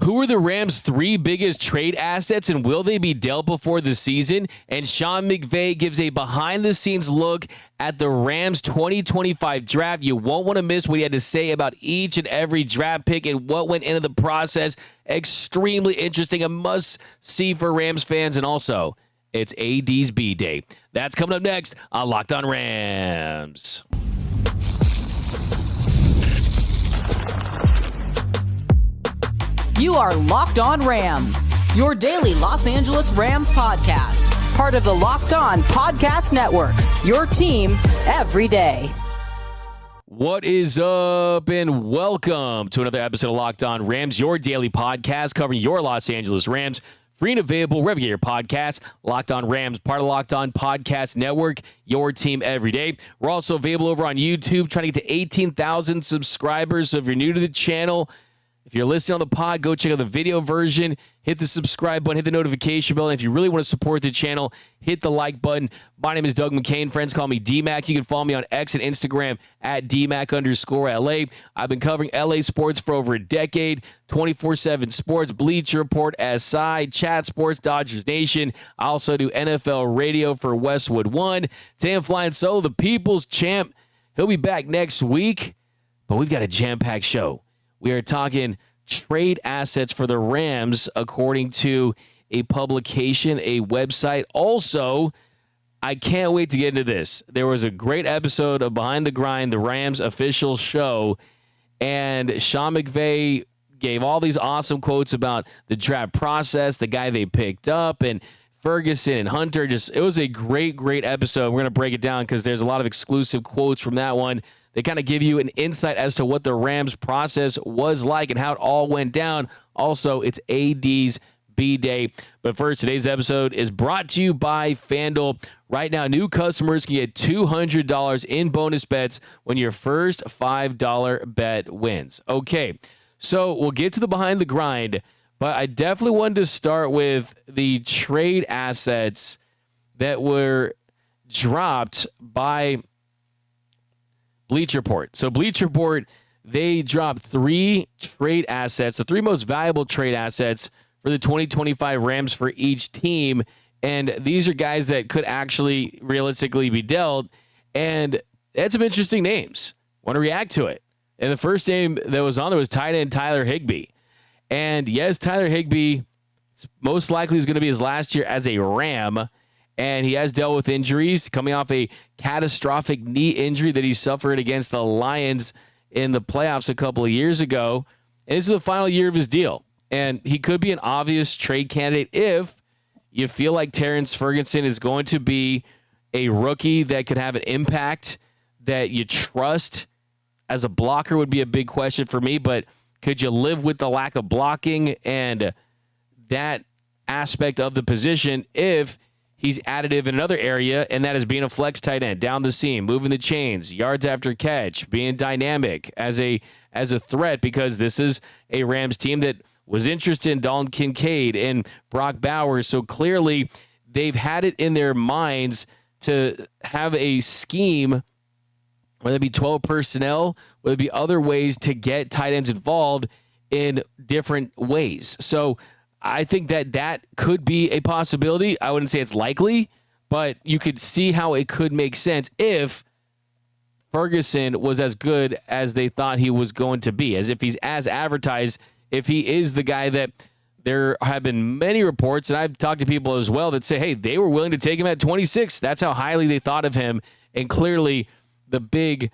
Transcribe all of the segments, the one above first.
who are the Rams' 3 biggest trade assets, and will they be dealt before the season? And Sean McVay gives a behind-the-scenes look at the Rams' 2025 draft. You won't want to miss what he had to say about each and every draft pick and what went into the process. Extremely interesting, a must-see for Rams fans, and also, it's AD's B-Day. That's coming up next on Locked On Rams. You are Locked On Rams, your daily Los Angeles Rams podcast. Part of the Locked On Podcast Network, your team every day. What is up, and welcome to another episode of Locked On Rams, your daily podcast covering your Los Angeles Rams. Free and available wherever you get your podcasts. Locked On Rams, part of the Locked On Podcast Network, your team every day. We're also available over on YouTube, trying to get to 18,000 subscribers. So if you're new to the channel, if you're listening on the pod, go check out the video version. Hit the subscribe button, hit the notification bell. And if you really want to support the channel, hit the like button. My name is Doug McCain. Friends call me D-Mac. You can follow me on X and Instagram at DMac_LA. I've been covering LA sports for over a decade. 24/7 Sports, Bleacher Report, SI, Chat Sports, Dodgers Nation. I also do NFL radio for Westwood One. Today I'm flying solo, the People's Champ. He'll be back next week, but we've got a jam-packed show. We are talking trade assets for the Rams, according to a publication, a website. Also, I can't wait to get into this. There was a great episode of Behind the Grind, the Rams official show, and Sean McVay gave all these awesome quotes about the draft process, the guy they picked up, and Ferguson and Hunter. It was a great, great episode. We're going to break it down because there's a lot of exclusive quotes from that one. They kind of give you an insight as to what the Rams process was like and how it all went down. Also, it's AD's B-Day. But first, today's episode is brought to you by FanDuel. Right now, new customers can get $200 in bonus bets when your first $5 bet wins. Okay, so we'll get to the behind the grind, but I definitely wanted to start with the trade assets that were dropped by Bleacher Report. So Bleacher Report, they dropped 3 trade assets, the 3 most valuable trade assets for the 2025 Rams for each team. And these are guys that could actually realistically be dealt. And they had some interesting names. Want to react to it. And the first name that was on there was tight end Tyler Higbee. And yes, Tyler Higbee most likely is going to be his last year as a Ram. And he has dealt with injuries, coming off a catastrophic knee injury that he suffered against the Lions in the playoffs a couple of years ago. And this is the final year of his deal. And he could be an obvious trade candidate if you feel like Terrence Ferguson is going to be a rookie that could have an impact that you trust. As a blocker would be a big question for me, but could you live with the lack of blocking and that aspect of the position if he's additive in another area, and that is being a flex tight end, down the seam, moving the chains, yards after catch, being dynamic as a threat, because this is a Rams team that was interested in Dalton Kincaid and Brock Bowers. So clearly they've had it in their minds to have a scheme, whether it be 12 personnel, whether it be other ways to get tight ends involved in different ways. So I think that could be a possibility. I wouldn't say it's likely, but you could see how it could make sense if Ferguson was as good as they thought he was going to be, as if he's as advertised, if he is the guy that there have been many reports, and I've talked to people as well that say, hey, they were willing to take him at 26. That's how highly they thought of him, and clearly the big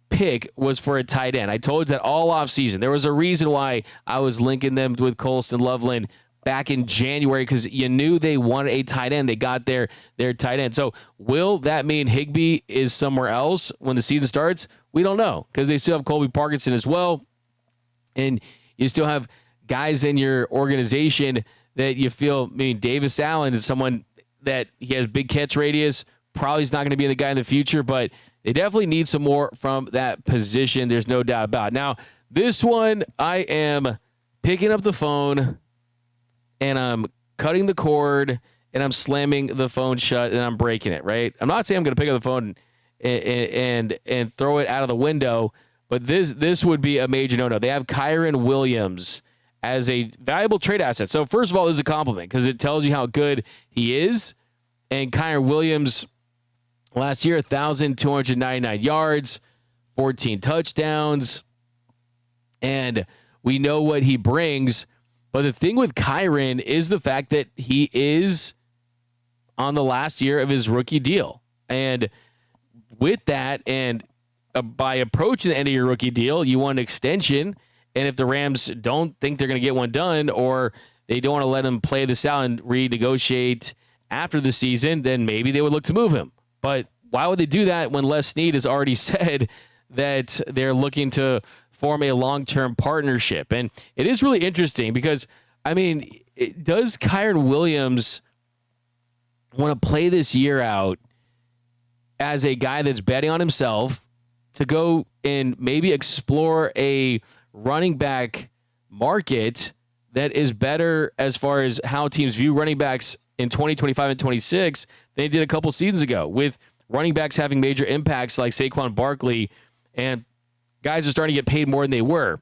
pick was for a tight end. I told you that all offseason. There was a reason why I was linking them with Colston Loveland back in January, because you knew they wanted a tight end. They got their tight end. So will that mean Higbee is somewhere else when the season starts? We don't know, because they still have Colby Parkinson as well. And you still have guys in your organization that you feel, I mean, Davis Allen is someone that he has big catch radius. Probably is not going to be the guy in the future, but they definitely need some more from that position. There's no doubt about it. Now, this one, I am picking up the phone and I'm cutting the cord and I'm slamming the phone shut and I'm breaking it, right? I'm not saying I'm going to pick up the phone and throw it out of the window, but this would be a major no-no. They have Kyren Williams as a valuable trade asset. So first of all, this is a compliment because it tells you how good he is. And Kyren Williams last year, 1,299 yards, 14 touchdowns. And we know what he brings. But the thing with Kyren is the fact that he is on the last year of his rookie deal. And with that, and by approaching the end of your rookie deal, you want an extension. And if the Rams don't think they're going to get one done, or they don't want to let him play this out and renegotiate after the season, then maybe they would look to move him. But why would they do that when Les Sneed has already said that they're looking to form a long-term partnership? And it is really interesting because, I mean, does Kyren Williams want to play this year out as a guy that's betting on himself to go and maybe explore a running back market that is better as far as how teams view running backs in 2025 and 26 than they did a couple seasons ago, with running backs having major impacts like Saquon Barkley, and guys are starting to get paid more than they were.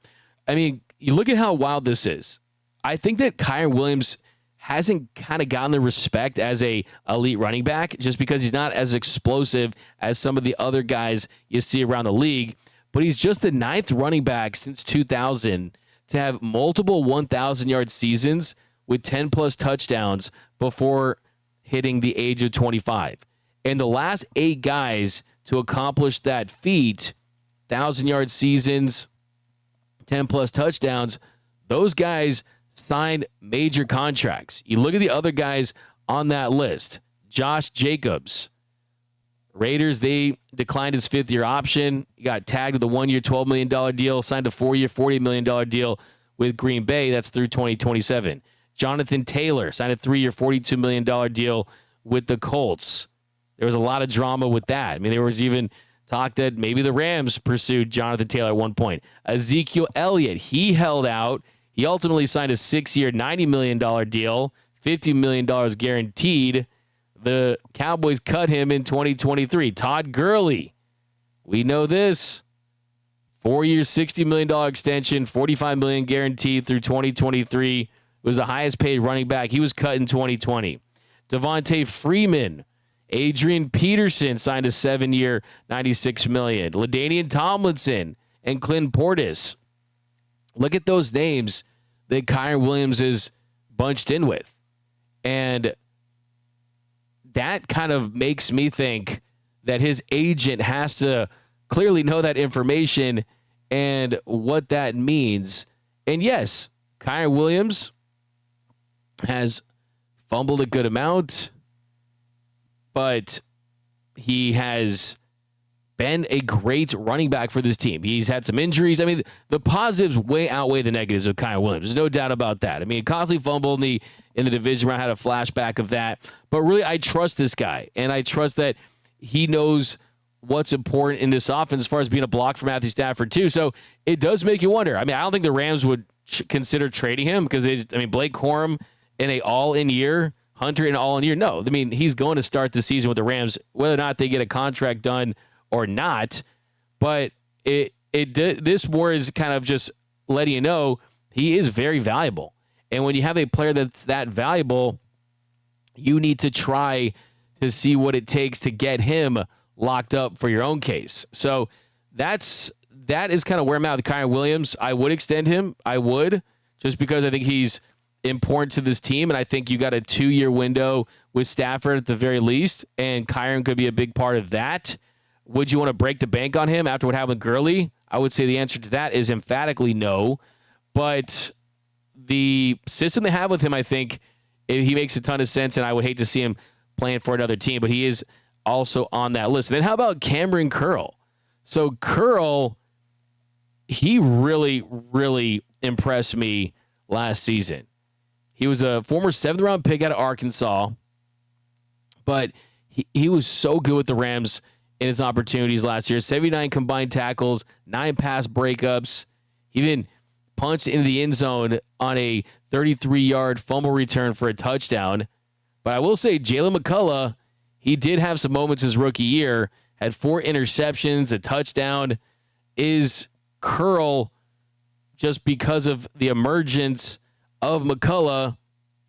I mean, you look at how wild this is. I think that Kyren Williams hasn't kind of gotten the respect as a elite running back just because he's not as explosive as some of the other guys you see around the league. But he's just the 9th running back since 2000 to have multiple 1,000-yard seasons with 10-plus touchdowns before hitting the age of 25. And the last 8 guys to accomplish that feat, 1,000-yard seasons, 10-plus touchdowns, those guys signed major contracts. You look at the other guys on that list. Josh Jacobs, Raiders, they declined his 5th-year option. He got tagged with a 1-year, $12 million deal, signed a 4-year, $40 million deal with Green Bay. That's through 2027. Jonathan Taylor signed a 3-year, $42 million deal with the Colts. There was a lot of drama with that. I mean, there was even talk that maybe the Rams pursued Jonathan Taylor at one point. Ezekiel Elliott, he held out. He ultimately signed a 6-year, $90 million deal, $50 million guaranteed. The Cowboys cut him in 2023. Todd Gurley, we know this. 4-year, $60 million extension, $45 million guaranteed through 2023. Was the highest paid running back. He was cut in 2020. Devontae Freeman, Adrian Peterson signed a 7-year, $96 million. LaDainian Tomlinson and Clint Portis. Look at those names that Kyren Williams is bunched in with. And that kind of makes me think that his agent has to clearly know that information and what that means. And yes, Kyren Williams has fumbled a good amount, but he has been a great running back for this team. He's had some injuries. I mean, the positives way outweigh the negatives with Kyren Williams. There's no doubt about that. I mean, constantly fumbled in the division round, had a flashback of that. But really, I trust this guy, and I trust that he knows what's important in this offense as far as being a block for Matthew Stafford, too. So it does make you wonder. I mean, I don't think the Rams would consider trading him because, Blake Corum in a all-in year, Hunter in an all-in year. No, I mean, he's going to start the season with the Rams, whether or not they get a contract done or not. But this war is kind of just letting you know he is very valuable. And when you have a player that's that valuable, you need to try to see what it takes to get him locked up for your own case. So that is kind of where I'm at with Kyren Williams. I would extend him. I would, just because I think he's important to this team, and I think you got a 2-year window with Stafford at the very least, and Kyren could be a big part of that. Would you want to break the bank on him after what happened with Gurley? I would say the answer to that is emphatically no. But the system they have with him, I think he makes a ton of sense, and I would hate to see him playing for another team, but he is also on that list. And then how about Cameron Curl? So Curl, he really, really impressed me last season. He was a former 7th-round pick out of Arkansas, but he was so good with the Rams in his opportunities last year. 79 combined tackles, 9 pass breakups. He even punched into the end zone on a 33-yard fumble return for a touchdown. But I will say, Jalen McCullough, he did have some moments his rookie year, had 4 interceptions, a touchdown. Is Curl just because of the emergence of McCullough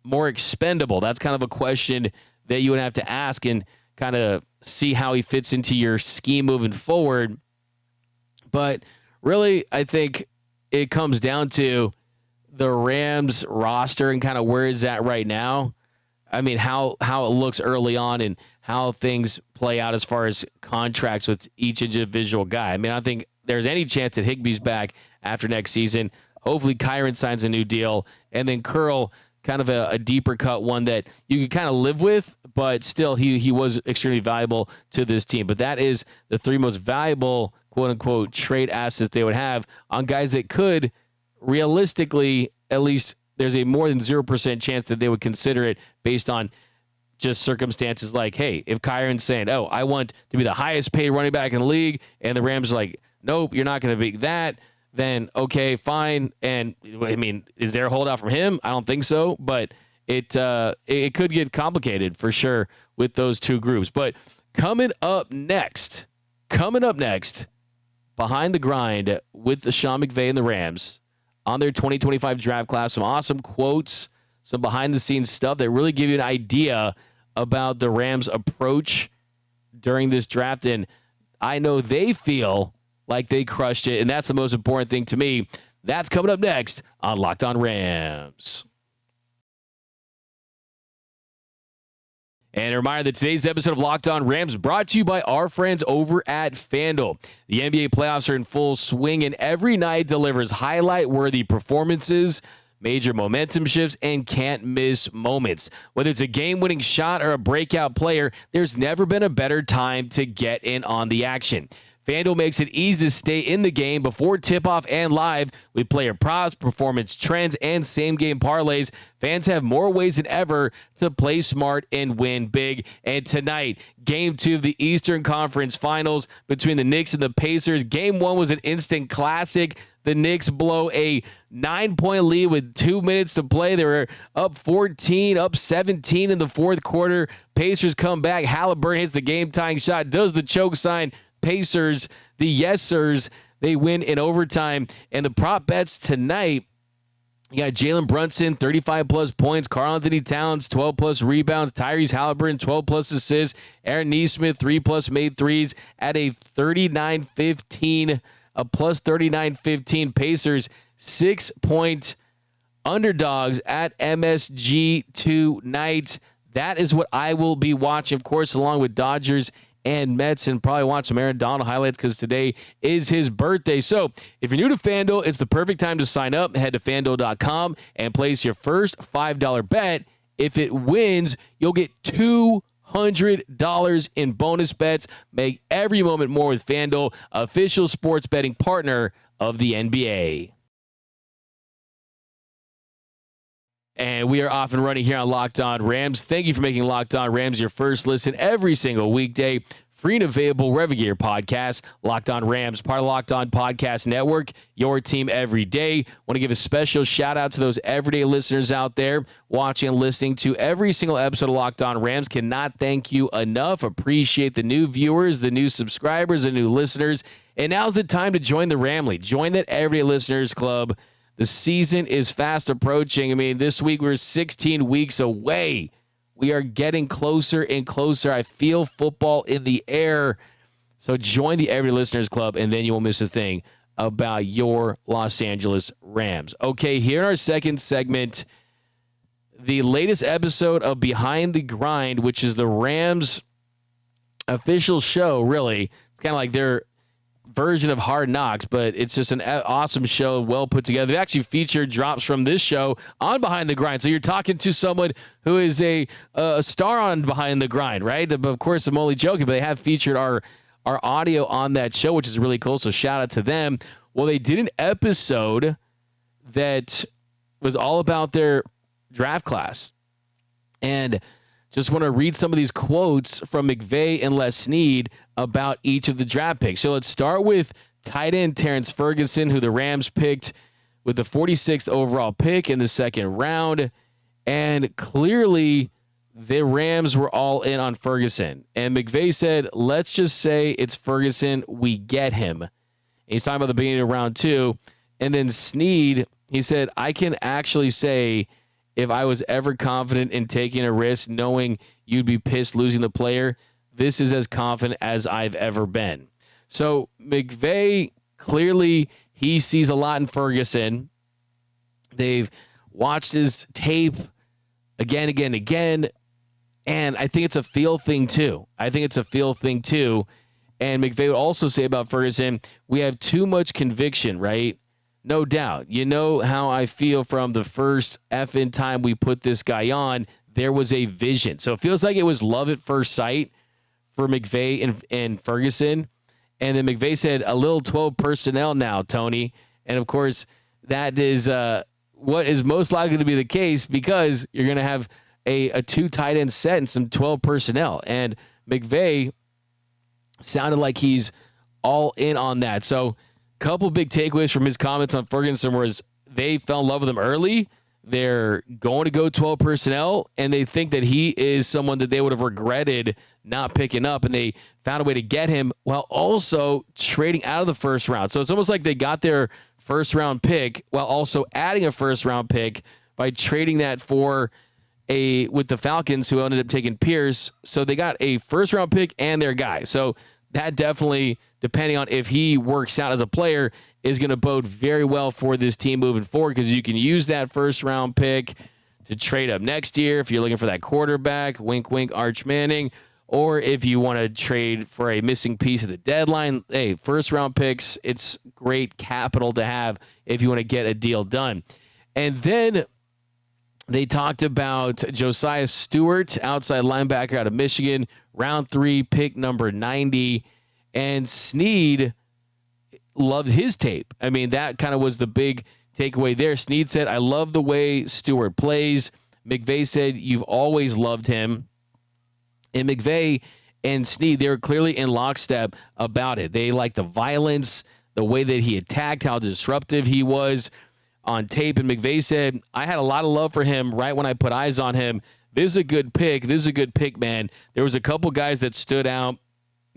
more expendable? That's kind of a question that you would have to ask and kind of see how he fits into your scheme moving forward. But really, I think it comes down to the Rams roster and kind of where is that right now. I mean, how it looks early on and how things play out as far as contracts with each individual guy. I mean, I don't think there's any chance that Higbee's back after next season. Hopefully Kyren signs a new deal, and then Curl, kind of a deeper cut one that you can kind of live with, but still he was extremely valuable to this team. But that is the three most valuable, quote-unquote, trade assets they would have on guys that could realistically, at least there's a more than 0% chance that they would consider it based on just circumstances like, hey, if Kyren's saying, oh, I want to be the highest paid running back in the league, and the Rams are like, nope, you're not going to be that, then okay, fine. And I mean, is there a holdout from him? I don't think so, but it could get complicated for sure with those two groups. But coming up next, behind the grind with the Sean McVay and the Rams on their 2025 draft class, some awesome quotes, some behind-the-scenes stuff that really give you an idea about the Rams' approach during this draft. And I know they feel like they crushed it, and that's the most important thing to me. That's coming up next on Locked On Rams. And a reminder that today's episode of Locked On Rams brought to you by our friends over at FanDuel. The NBA playoffs are in full swing, and every night delivers highlight-worthy performances, major momentum shifts, and can't-miss moments. Whether it's a game-winning shot or a breakout player, there's never been a better time to get in on the action. FanDuel makes it easy to stay in the game before tip-off and live with player props, performance trends, and same-game parlays. Fans have more ways than ever to play smart and win big. And tonight, Game 2 of the Eastern Conference Finals between the Knicks and the Pacers. Game 1 was an instant classic. The Knicks blow a 9-point lead with 2 minutes to play. They were up 14, up 17 in the fourth quarter. Pacers come back. Halliburton hits the game-tying shot, does the choke sign. Pacers, the yes sirs, they win in overtime. And the prop bets tonight, you got Jalen Brunson, 35-plus points. Karl-Anthony Towns, 12-plus rebounds. Tyrese Halliburton, 12-plus assists. Aaron Nesmith, 3-plus made threes at a 39-15, a plus 39-15. Pacers, 6-point underdogs at MSG tonight. That is what I will be watching, of course, along with Dodgers and Mets, and probably watch some Aaron Donald highlights because today is his birthday. So if you're new to FanDuel, it's the perfect time to sign up. Head to FanDuel.com and place your first $5 bet. If it wins, you'll get $200 in bonus bets. Make every moment more with FanDuel, official sports betting partner of the NBA. And we are off and running here on Locked On Rams. Thank you for making Locked On Rams your first listen every single weekday. Free and available wherever you get your podcast. Locked On Rams, part of Locked On Podcast Network, your team every day. Want to give a special shout out to those everyday listeners out there watching and listening to every single episode of Locked On Rams. Cannot thank you enough. Appreciate the new viewers, the new subscribers, the new listeners. And now's the time to join the Ramley. Join that Everyday Listeners Club. The season is fast approaching. I mean, this week we're 16 weeks away. We are getting closer and closer. I feel football in the air. So join the Everyday Listeners Club, and then you won't miss a thing about your Los Angeles Rams. Okay, here in our second segment, the latest episode of Behind the Grind, which is the Rams' official show, really. It's kind of like their version of Hard Knocks, but it's just an awesome show, well put together. They actually featured drops from this show on Behind the Grind. So you're talking to someone who is a star on Behind the Grind, right? Of course, I'm only joking, but they have featured our audio on that show, which is really cool. So shout out to them. Well, they did an episode that was all about their draft class. And just want to read some of these quotes from McVay and Les Sneed about each of the draft picks. So let's start with tight end Terrence Ferguson, who the Rams picked with the 46th overall pick in the second round. And clearly, the Rams were all in on Ferguson. And McVay said, let's just say it's Ferguson. We get him. And he's talking about the beginning of round 2. And then Sneed, he said, I can actually say if I was ever confident in taking a risk, knowing you'd be pissed losing the player, this is as confident as I've ever been. So McVay, clearly he sees a lot in Ferguson. They've watched his tape again. And I think it's a feel thing too. And McVay would also say about Ferguson, we have too much conviction, right? No doubt. You know how I feel from the first effing time we put this guy on. There was a vision. So it feels like it was love at first sight for McVay and Ferguson. And then McVay said, a little 12 personnel now, Tony. And, of course, that is what is most likely to be the case because you're going to have a 2 tight end set and some 12 personnel. And McVay sounded like he's all in on that. So a couple big takeaways from his comments on Ferguson was they fell in love with him early. They're going to go 12 personnel, and they think that he is someone that they would have regretted not picking up, and they found a way to get him while also trading out of the first round. So it's almost like they got their first-round pick while also adding a first-round pick by trading that with the Falcons, who ended up taking Pierce. So they got a first-round pick and their guy. So that definitely, depending on if he works out as a player, is going to bode very well for this team moving forward because you can use that first-round pick to trade up next year if you're looking for that quarterback, wink, wink, Arch Manning, or if you want to trade for a missing piece of the deadline. Hey, first-round picks, it's great capital to have if you want to get a deal done. And then they talked about Josiah Stewart, outside linebacker out of Michigan, round 3, pick number 90. And Sneed loved his tape. I mean, that kind of was the big takeaway there. Sneed said, I love the way Stewart plays. McVay said, you've always loved him. And McVay and Sneed, they were clearly in lockstep about it. They liked the violence, the way that he attacked, how disruptive he was on tape. And McVay said, I had a lot of love for him right when I put eyes on him. This is a good pick. This is a good pick, man. There was a couple guys that stood out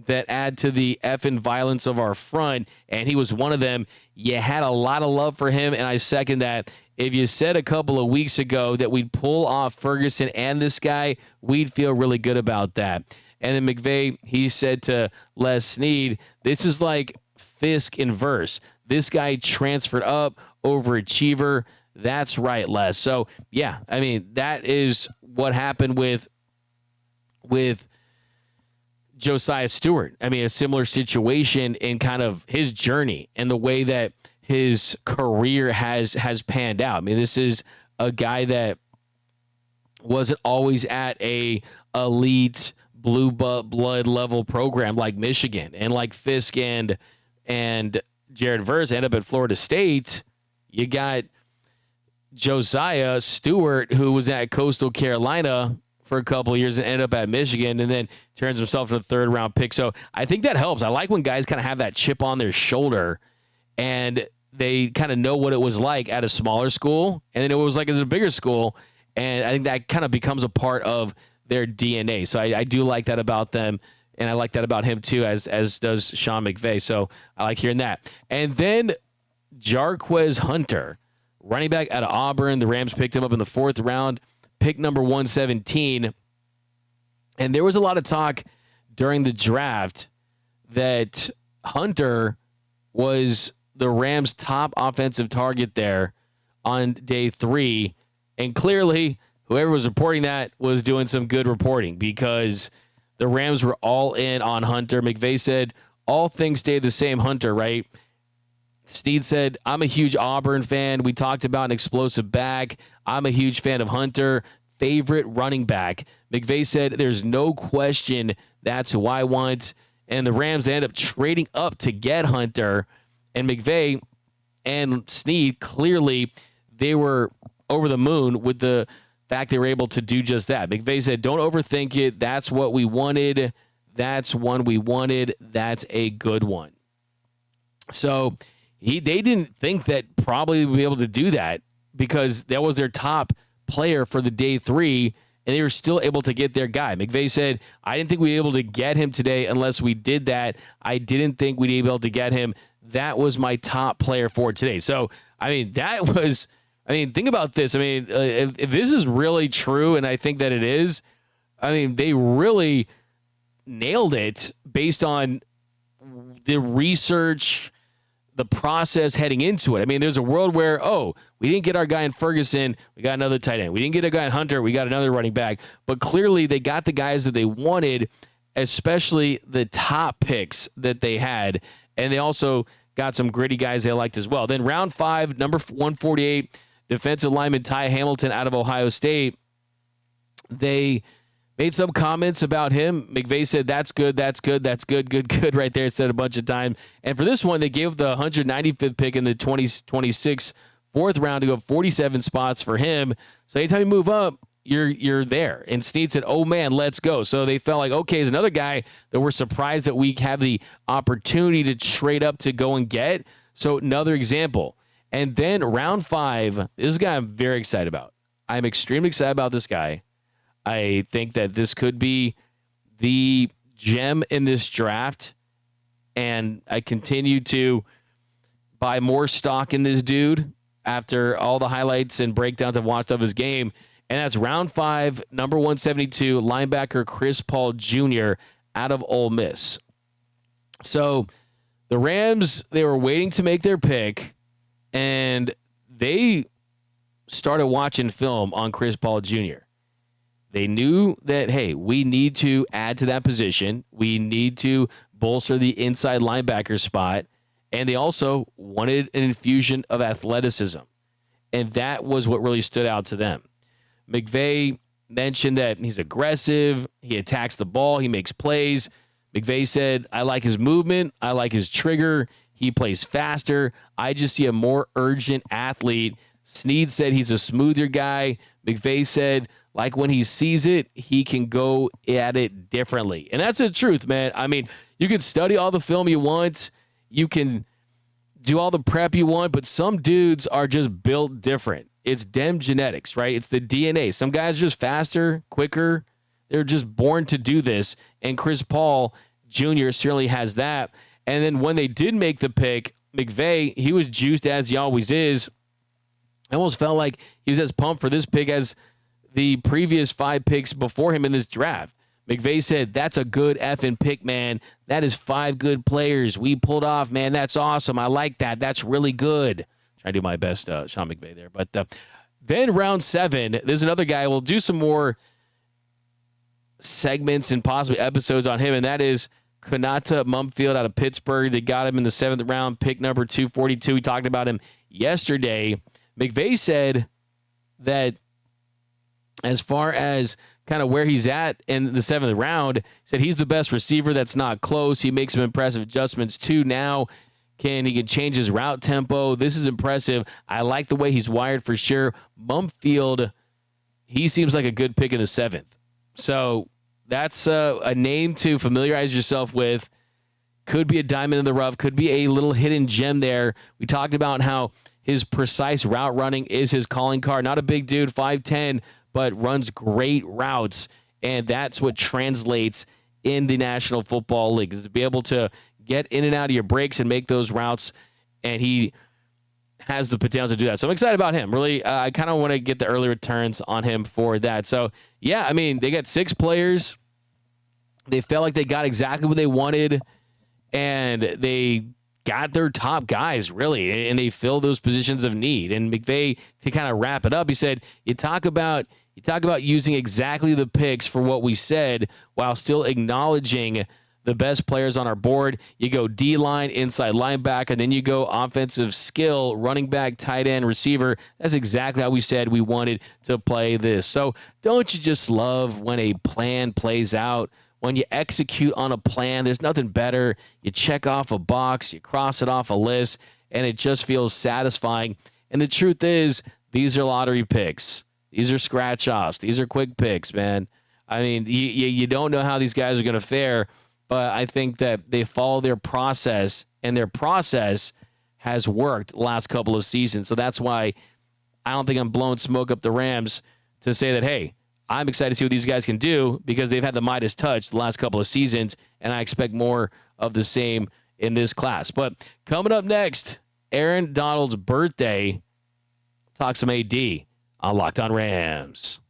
that add to the effing violence of our front, and he was one of them. You had a lot of love for him, and I second that. If you said a couple of weeks ago that we'd pull off Ferguson and this guy, we'd feel really good about that. And then McVay, he said to Les Sneed, this is like Fisk in verse. This guy transferred up, overachiever. That's right, Les. So, yeah, I mean, that is what happened with Josiah Stewart. I mean, a similar situation in kind of his journey and the way that his career has panned out. I mean, this is a guy that wasn't always at a elite blue blood level program like Michigan and like Fisk and Jared Verse ended up at Florida State. You got Josiah Stewart, who was at Coastal Carolina for a couple of years and ended up at Michigan and then turns himself into a third-round pick. So I think that helps. I like when guys kind of have that chip on their shoulder and they kind of know what it was like at a smaller school and then it was like at a bigger school. And I think that kind of becomes a part of their DNA. So I do like that about them, and I like that about him too, as does Sean McVay. So I like hearing that. And then Jarquez Hunter, running back out of Auburn. The Rams picked him up in the 4th round. Pick number 117. And there was a lot of talk during the draft that Hunter was the Rams' top offensive target there on day 3. And clearly, whoever was reporting that was doing some good reporting because the Rams were all in on Hunter. McVay said, all things stay the same, Hunter, right? Sneed said, I'm a huge Auburn fan. We talked about an explosive back. I'm a huge fan of Hunter. Favorite running back. McVay said, there's no question that's who I want. And the Rams, they end up trading up to get Hunter. And McVay and Sneed, clearly, they were over the moon with the fact they were able to do just that. McVay said, don't overthink it. That's what we wanted. That's one we wanted. That's a good one. So they didn't think that probably would be able to do that because that was their top player for the day 3, and they were still able to get their guy. McVay said, I didn't think we'd be able to get him today unless we did that. I didn't think we'd be able to get him that was my top player for today. So, think about this. If this is really true, and I think that it is, they really nailed it based on the research, the process heading into it. There's a world where, we didn't get our guy in Ferguson, we got another tight end. We didn't get a guy in Hunter, we got another running back. But clearly they got the guys that they wanted, especially the top picks that they had. And they also got some gritty guys they liked as well. Then round 5, number 148, defensive lineman Ty Hamilton out of Ohio State. They made some comments about him. McVay said, that's good right there, said a bunch of times. And for this one, they gave the 195th pick in the 2026 fourth round to go 47 spots for him. So anytime you move up, you're there. And Sneed said, oh, man, let's go. So they felt like, okay, there's another guy that we're surprised that we have the opportunity to trade up to go and get. So another example. And then round 5, this is a guy I'm very excited about. I'm extremely excited about this guy. I think that this could be the gem in this draft. And I continue to buy more stock in this dude after all the highlights and breakdowns I've watched of his game. And that's round 5, number 172, linebacker Chris Paul Jr. out of Ole Miss. So the Rams, they were waiting to make their pick, and they started watching film on Chris Paul Jr. They knew that, hey, we need to add to that position. We need to bolster the inside linebacker spot. And they also wanted an infusion of athleticism. And that was what really stood out to them. McVay mentioned that he's aggressive. He attacks the ball. He makes plays. McVay said, I like his movement. I like his trigger. He plays faster. I just see a more urgent athlete. Sneed said he's a smoother guy. McVay said, like when he sees it, he can go at it differently. And that's the truth, man. You can study all the film you want. You can do all the prep you want, but some dudes are just built different. It's dem genetics, right? It's the DNA. Some guys are just faster, quicker. They're just born to do this. And Chris Paul Jr. certainly has that. And then when they did make the pick, McVay, he was juiced as he always is. I almost felt like he was as pumped for this pick as the previous 5 picks before him in this draft. McVay said, that's a good effing pick, man. That is 5 good players we pulled off, man. That's awesome. I like that. That's really good. Try to do my best, Sean McVay there. But then round 7, there's another guy. We'll do some more segments and possibly episodes on him, and that is Konata Mumfield out of Pittsburgh. They got him in the 7th round, pick number 242. We talked about him yesterday. McVay said that as far as kind of where he's at in the 7th round, said he's the best receiver that's not close. He makes some impressive adjustments too now. He can change his route tempo. This is impressive. I like the way he's wired for sure. Mumfield, he seems like a good pick in the 7th. So that's a name to familiarize yourself with. Could be a diamond in the rough. Could be a little hidden gem there. We talked about how his precise route running is his calling card. Not a big dude, 5'10", but runs great routes. And that's what translates in the National Football League, is to be able to get in and out of your breaks and make those routes, and he has the potential to do that. So I'm excited about him. Really, I kind of want to get the early returns on him for that. So, yeah, they got 6 players. They felt like they got exactly what they wanted, and they got their top guys, really, and they filled those positions of need. And McVay, to kind of wrap it up, he said, you talk about using exactly the picks for what we said while still acknowledging the best players on our board. You go D-line, inside linebacker, then you go offensive skill, running back, tight end, receiver. That's exactly how we said we wanted to play this. So don't you just love when a plan plays out? When you execute on a plan, there's nothing better. You check off a box, you cross it off a list, and it just feels satisfying. And the truth is, these are lottery picks. These are scratch-offs. These are quick picks, man. You don't know how these guys are going to fare, but I think that they follow their process, and their process has worked the last couple of seasons. So that's why I don't think I'm blowing smoke up the Rams to say that, hey, I'm excited to see what these guys can do, because they've had the Midas touch the last couple of seasons, and I expect more of the same in this class. But coming up next, Aaron Donald's birthday. Talk some AD on Locked On Rams.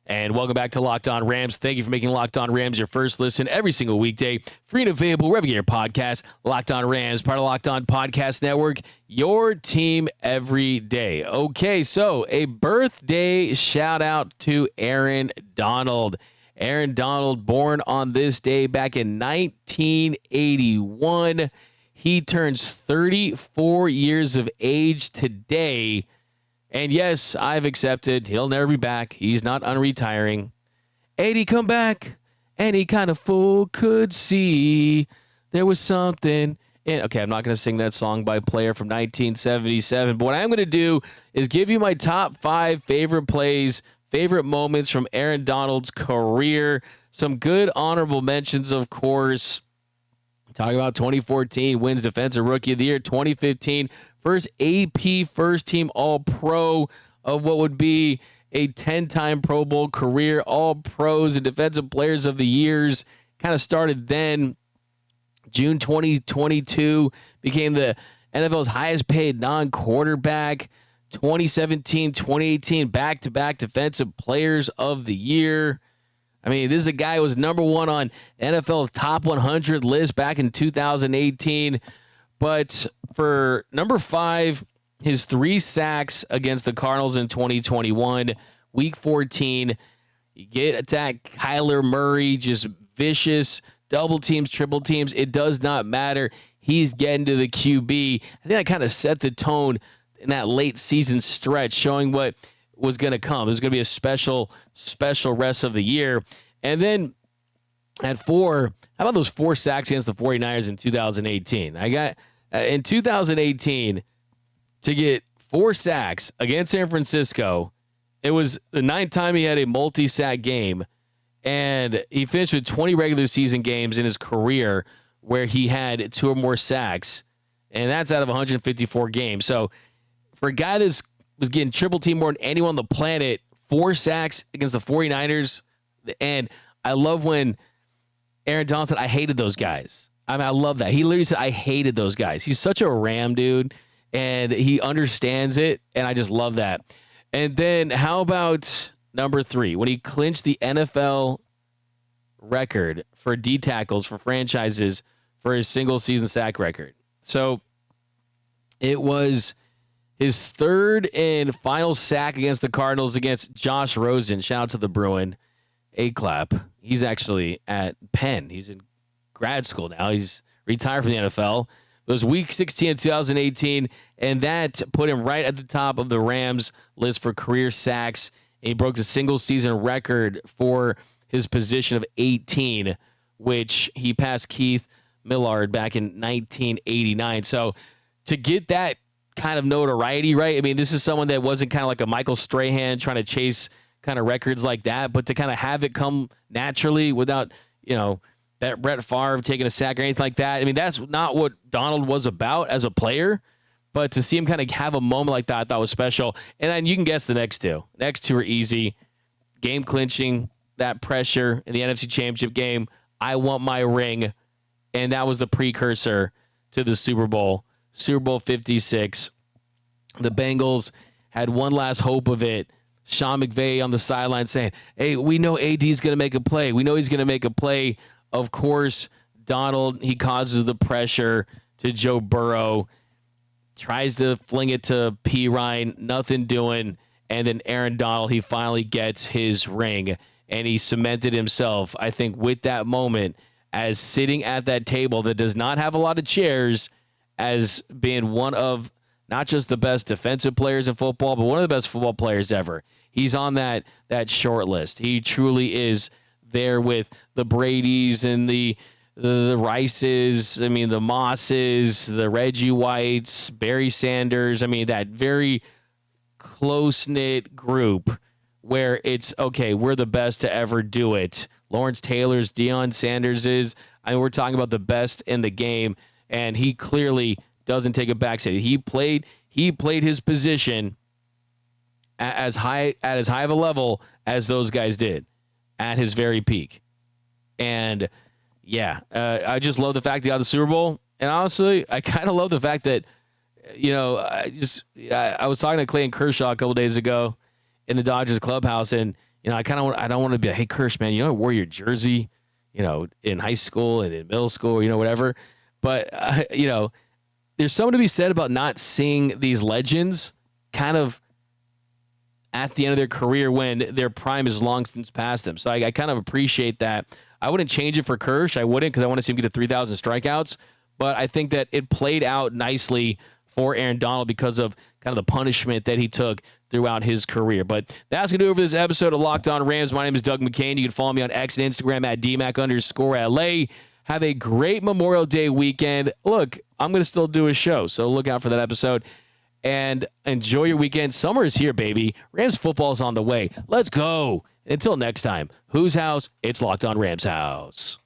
And welcome back to Locked On Rams. Thank you for making Locked On Rams your first listen every single weekday. Free and available wherever you get your podcast. Locked On Rams, part of Locked On Podcast Network, your team every day. Okay, so a birthday shout out to Aaron Donald. Aaron Donald, born on this day back in 1981. He turns 34 years of age today. And yes, I've accepted he'll never be back. He's not unretiring. 80 come back. Any kind of fool could see there was something. Okay, I'm not going to sing that song by Player from 1977. But what I'm going to do is give you my top 5 favorite plays, favorite moments from Aaron Donald's career. Some good honorable mentions, of course. Talking about 2014, wins Defensive Rookie of the Year. 2015, first AP first team All-Pro of what would be a 10-time Pro Bowl career. All-Pros and Defensive Players of the Years. Kind of started then. June 2022, became the NFL's highest paid non-quarterback. 2017, 2018, back-to-back Defensive Players of the Year. I mean, this is a guy who was number 1 on NFL's top 100 list back in 2018. But for number 5, his 3 sacks against the Cardinals in 2021, Week 14. You get attack Kyler Murray, just vicious, double teams, triple teams. It does not matter. He's getting to the QB. I think that kind of set the tone in that late season stretch, showing what was going to come. There's going to be a special rest of the year. And then at 4, how about those 4 sacks against the 49ers in 2018? I got in 2018 to get 4 sacks against San Francisco. It was the 9th time he had a multi-sack game, and he finished with 20 regular season games in his career where he had 2 or more sacks, and that's out of 154 games. So for a guy that was getting triple team more than anyone on the planet, 4 sacks against the 49ers. And I love when Aaron Donald said, I hated those guys. I mean, I love that. He literally said, I hated those guys. He's such a Ram dude, and he understands it, and I just love that. And then how about number 3, when he clinched the NFL record for D tackles for franchises for his single season sack record. So it was his 3rd and final sack against the Cardinals against Josh Rosen. Shout out to the Bruin. A clap. He's actually at Penn. He's in grad school now. He's retired from the NFL. It was Week 16 of 2018, and that put him right at the top of the Rams list for career sacks. And he broke the single season record for his position of 18, which he passed Keith Millard back in 1989. So to get that kind of notoriety, right? I mean, this is someone that wasn't kind of like a Michael Strahan trying to chase kind of records like that, but to kind of have it come naturally without, that Brett Favre taking a sack or anything like that. I mean, that's not what Donald was about as a player, but to see him kind of have a moment like that, I thought was special. And then you can guess the next 2. Next 2 are easy. Game clinching, that pressure in the NFC Championship game. I want my ring. And that was the precursor to the Super Bowl. Super Bowl 56. The Bengals had one last hope of it. Sean McVay on the sideline saying, hey, we know AD's going to make a play. We know he's going to make a play. Of course, Donald, he causes the pressure to Joe Burrow. Tries to fling it to P. Ryan. Nothing doing. And then Aaron Donald, he finally gets his ring. And he cemented himself, I think, with that moment as sitting at that table that does not have a lot of chairs, as being one of not just the best defensive players in football, but one of the best football players ever. He's on that short list. He truly is there with the Bradys and the Rices, I mean, the Mosses, the Reggie Whites, Barry Sanders. I mean, that very close-knit group where it's, okay, we're the best to ever do it. Lawrence Taylor's, Deion Sanders's. I mean, we're talking about the best in the game, and he clearly doesn't take a backseat. He played his position at as high of a level as those guys did at his very peak. And yeah, I just love the fact they got the Super Bowl. And honestly, I kind of love the fact that, I was talking to Clayton Kershaw a couple days ago in the Dodgers clubhouse, and I don't want to be like, hey, Kersh, man, I wore your jersey, in high school and in middle school, whatever. But there's something to be said about not seeing these legends kind of at the end of their career when their prime is long since past them. So I kind of appreciate that. I wouldn't change it for Kersh. I wouldn't, because I want to see him get to 3,000 strikeouts. But I think that it played out nicely for Aaron Donald because of kind of the punishment that he took throughout his career. But that's going to do it for this episode of Locked On Rams. My name is Doug McCain. You can follow me on X and Instagram at DMAC_LA. Have a great Memorial Day weekend. Look, I'm going to still do a show, so look out for that episode. And enjoy your weekend. Summer is here, baby. Rams football is on the way. Let's go. Until next time, whose house? It's Locked On Rams house.